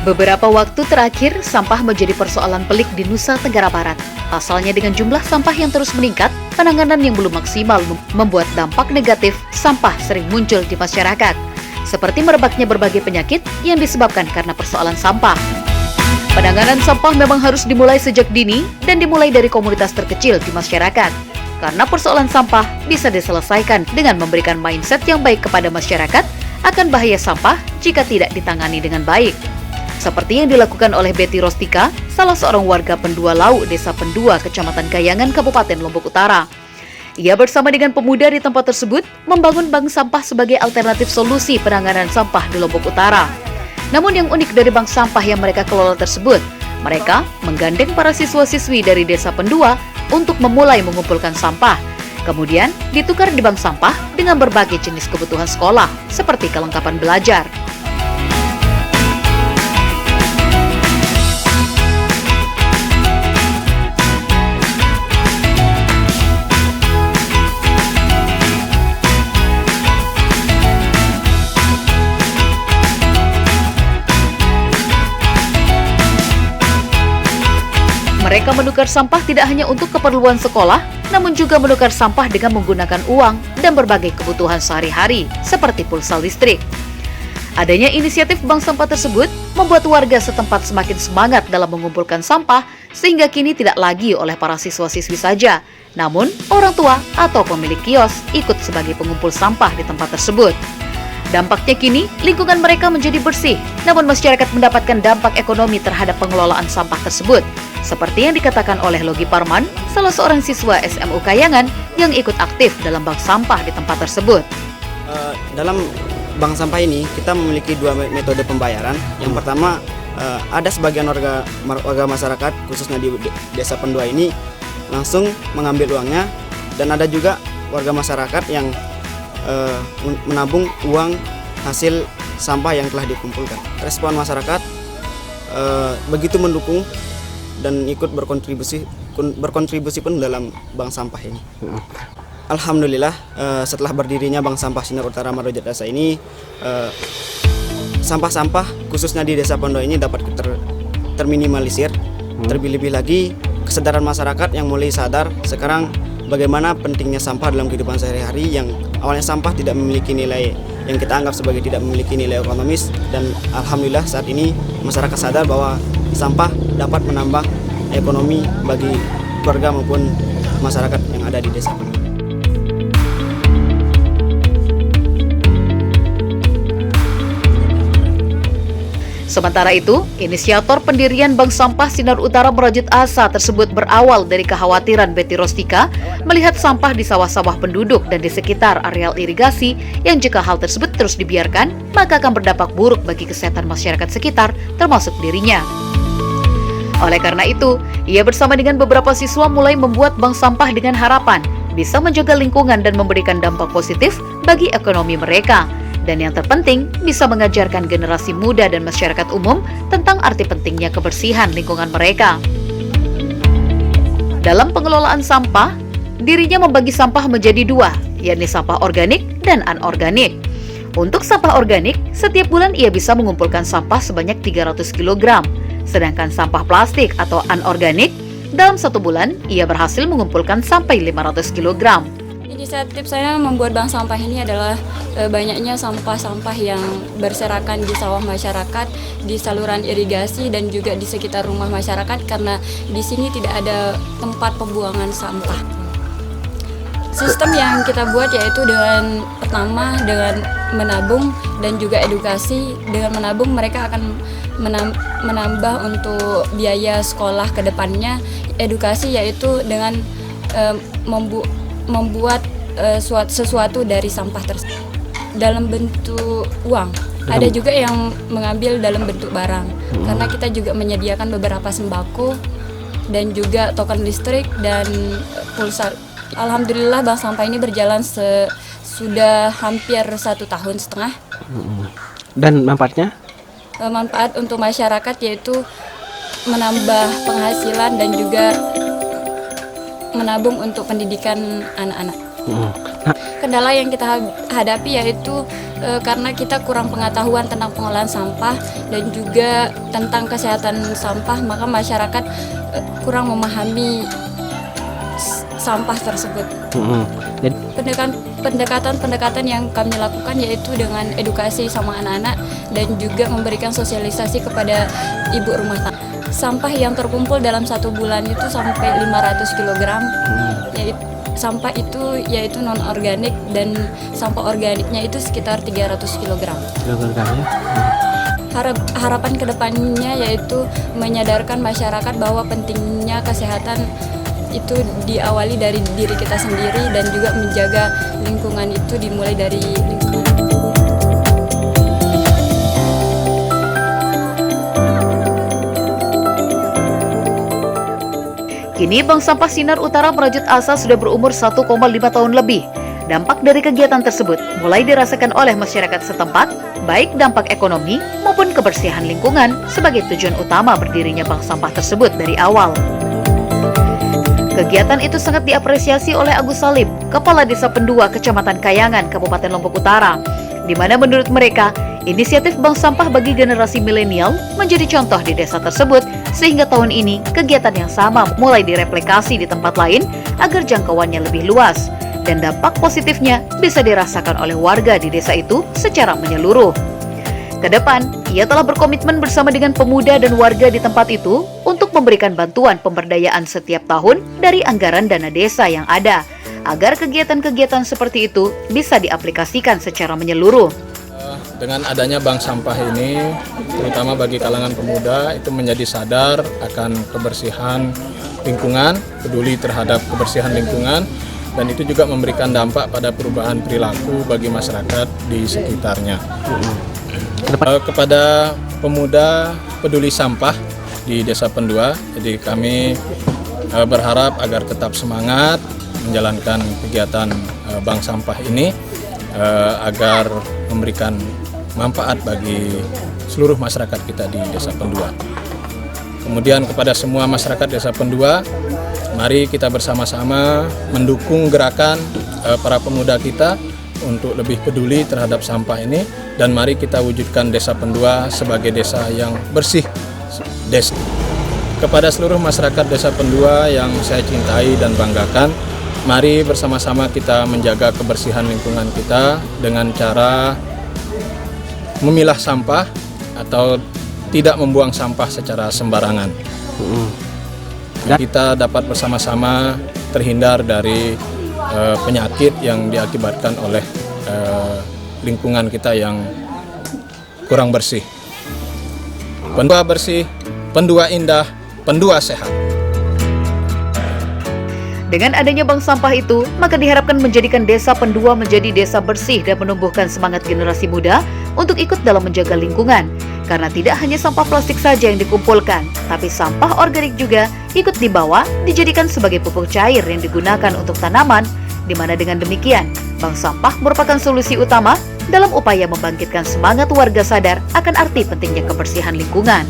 Beberapa waktu terakhir, sampah menjadi persoalan pelik di Nusa Tenggara Barat. Pasalnya dengan jumlah sampah yang terus meningkat, penanganan yang belum maksimal membuat dampak negatif sampah sering muncul di masyarakat. Seperti merebaknya berbagai penyakit yang disebabkan karena persoalan sampah. Penanganan sampah memang harus dimulai sejak dini dan dimulai dari komunitas terkecil di masyarakat. Karena persoalan sampah bisa diselesaikan dengan memberikan mindset yang baik kepada masyarakat akan bahaya sampah jika tidak ditangani dengan baik. Seperti yang dilakukan oleh Betty Rostika, salah seorang warga Pendua Lau, Desa Pendua, Kecamatan Kayangan, Kabupaten Lombok Utara. Ia bersama dengan pemuda di tempat tersebut membangun bank sampah sebagai alternatif solusi penanganan sampah di Lombok Utara. Namun yang unik dari bank sampah yang mereka kelola tersebut, mereka menggandeng para siswa-siswi dari Desa Pendua untuk memulai mengumpulkan sampah. Kemudian ditukar di bank sampah dengan berbagai jenis kebutuhan sekolah, seperti kelengkapan belajar. Mereka menukar sampah tidak hanya untuk keperluan sekolah, namun juga menukar sampah dengan menggunakan uang dan berbagai kebutuhan sehari-hari, seperti pulsa listrik. Adanya inisiatif bank sampah tersebut membuat warga setempat semakin semangat dalam mengumpulkan sampah, sehingga kini tidak lagi oleh para siswa-siswi saja, namun orang tua atau pemilik kios ikut sebagai pengumpul sampah di tempat tersebut. Dampaknya kini, lingkungan mereka menjadi bersih, namun masyarakat mendapatkan dampak ekonomi terhadap pengelolaan sampah tersebut. Seperti yang dikatakan oleh Logi Parman, salah seorang siswa SMU Kayangan yang ikut aktif dalam bank sampah di tempat tersebut. Dalam bank sampah ini, kita memiliki dua metode pembayaran. Yang pertama, ada sebagian warga masyarakat, khususnya di Desa Pendua ini, langsung mengambil uangnya. Dan ada juga warga masyarakat yang menabung uang hasil sampah yang telah dikumpulkan. Respon masyarakat begitu mendukung dan ikut berkontribusi pun dalam bank sampah ini. Alhamdulillah, setelah berdirinya Bank Sampah Sinar Utara Marojat Dasa ini, sampah-sampah khususnya di Desa Pendua ini dapat terminimalisir. Terlebih lagi kesadaran masyarakat yang mulai sadar sekarang bagaimana pentingnya sampah dalam kehidupan sehari-hari, yang awalnya sampah tidak memiliki nilai yang kita anggap sebagai tidak memiliki nilai ekonomis, dan alhamdulillah saat ini masyarakat sadar bahwa sampah dapat menambah ekonomi bagi keluarga maupun masyarakat yang ada di desa. Sementara itu, inisiator pendirian Bank Sampah Sinar Utara Merajut Asa tersebut berawal dari kekhawatiran Betty Rostika melihat sampah di sawah-sawah penduduk dan di sekitar areal irigasi yang jika hal tersebut terus dibiarkan, maka akan berdampak buruk bagi kesehatan masyarakat sekitar, termasuk dirinya. Oleh karena itu, ia bersama dengan beberapa siswa mulai membuat bank sampah dengan harapan bisa menjaga lingkungan dan memberikan dampak positif bagi ekonomi mereka. Dan yang terpenting, bisa mengajarkan generasi muda dan masyarakat umum tentang arti pentingnya kebersihan lingkungan mereka. Dalam pengelolaan sampah, dirinya membagi sampah menjadi dua, yakni sampah organik dan anorganik. Untuk sampah organik, setiap bulan ia bisa mengumpulkan sampah sebanyak 300 kg. Sedangkan sampah plastik atau anorganik, dalam satu bulan ia berhasil mengumpulkan sampai 500 kg. Inisiatif saya membuat bank sampah ini adalah banyaknya sampah-sampah yang berserakan di sawah masyarakat, di saluran irigasi, dan juga di sekitar rumah masyarakat, karena di sini tidak ada tempat pembuangan sampah. Sistem yang kita buat yaitu dengan pertama dengan menabung dan juga edukasi. Dengan menabung mereka akan menambah untuk biaya sekolah ke depannya. Edukasi yaitu dengan membuat sesuatu dari sampah tersebut dalam bentuk uang. Ada juga yang mengambil dalam bentuk barang, karena kita juga menyediakan beberapa sembako dan juga token listrik dan pulsa. Alhamdulillah bank sampah ini berjalan sudah hampir 1,5 tahun. Dan manfaatnya? Manfaat untuk masyarakat yaitu menambah penghasilan dan juga menabung untuk pendidikan anak-anak. Nah, Kendala yang kita hadapi yaitu karena kita kurang pengetahuan tentang pengolahan sampah dan juga tentang kesehatan sampah, maka masyarakat kurang memahami sampah tersebut. jadi Pendekatan yang kami lakukan yaitu dengan edukasi sama anak-anak dan juga memberikan sosialisasi kepada ibu rumah tangga. Sampah yang terkumpul dalam 1 bulan itu sampai 500 kg. Sampah itu yaitu non organik dan sampah organiknya itu sekitar 300 kg. kilogram ya. Harapan kedepannya yaitu menyadarkan masyarakat bahwa pentingnya kesehatan itu diawali dari diri kita sendiri dan juga menjaga lingkungan itu dimulai dari lingkungan. Kini Bank Sampah Sinar Utara Merajut Asa sudah berumur 1,5 tahun lebih. Dampak dari kegiatan tersebut mulai dirasakan oleh masyarakat setempat, baik dampak ekonomi maupun kebersihan lingkungan sebagai tujuan utama berdirinya bank sampah tersebut dari awal. Kegiatan itu sangat diapresiasi oleh Agus Salim, Kepala Desa Pendua, Kecamatan Kayangan, Kabupaten Lombok Utara, di mana menurut mereka, inisiatif bank sampah bagi generasi milenial menjadi contoh di desa tersebut, sehingga tahun ini kegiatan yang sama mulai direplikasi di tempat lain agar jangkauannya lebih luas, dan dampak positifnya bisa dirasakan oleh warga di desa itu secara menyeluruh. Kedepan, ia telah berkomitmen bersama dengan pemuda dan warga di tempat itu untuk memberikan bantuan pemberdayaan setiap tahun dari anggaran dana desa yang ada, agar kegiatan-kegiatan seperti itu bisa diaplikasikan secara menyeluruh. Dengan adanya bank sampah ini, terutama bagi kalangan pemuda, itu menjadi sadar akan kebersihan lingkungan, peduli terhadap kebersihan lingkungan, dan itu juga memberikan dampak pada perubahan perilaku bagi masyarakat di sekitarnya. Kepada pemuda peduli sampah di Desa Pendua, jadi kami berharap agar tetap semangat menjalankan kegiatan bank sampah ini agar memberikan manfaat bagi seluruh masyarakat kita di Desa Pendua. Kemudian kepada semua masyarakat Desa Pendua, mari kita bersama-sama mendukung gerakan para pemuda kita untuk lebih peduli terhadap sampah ini, dan mari kita wujudkan Desa Pendua sebagai desa yang bersih. Kepada seluruh masyarakat Desa Pendua yang saya cintai dan banggakan, mari bersama-sama kita menjaga kebersihan lingkungan kita dengan cara memilah sampah atau tidak membuang sampah secara sembarangan. Kita dapat bersama-sama terhindar dari penyakit yang diakibatkan oleh lingkungan kita yang kurang bersih. Pendua bersih, Pendua indah, Pendua sehat. Dengan adanya bank sampah itu, maka diharapkan menjadikan Desa Pendua menjadi desa bersih dan menumbuhkan semangat generasi muda untuk ikut dalam menjaga lingkungan. Karena tidak hanya sampah plastik saja yang dikumpulkan, tapi sampah organik juga ikut dibawa dijadikan sebagai pupuk cair yang digunakan untuk tanaman, di mana dengan demikian, bank sampah merupakan solusi utama dalam upaya membangkitkan semangat warga sadar akan arti pentingnya kebersihan lingkungan.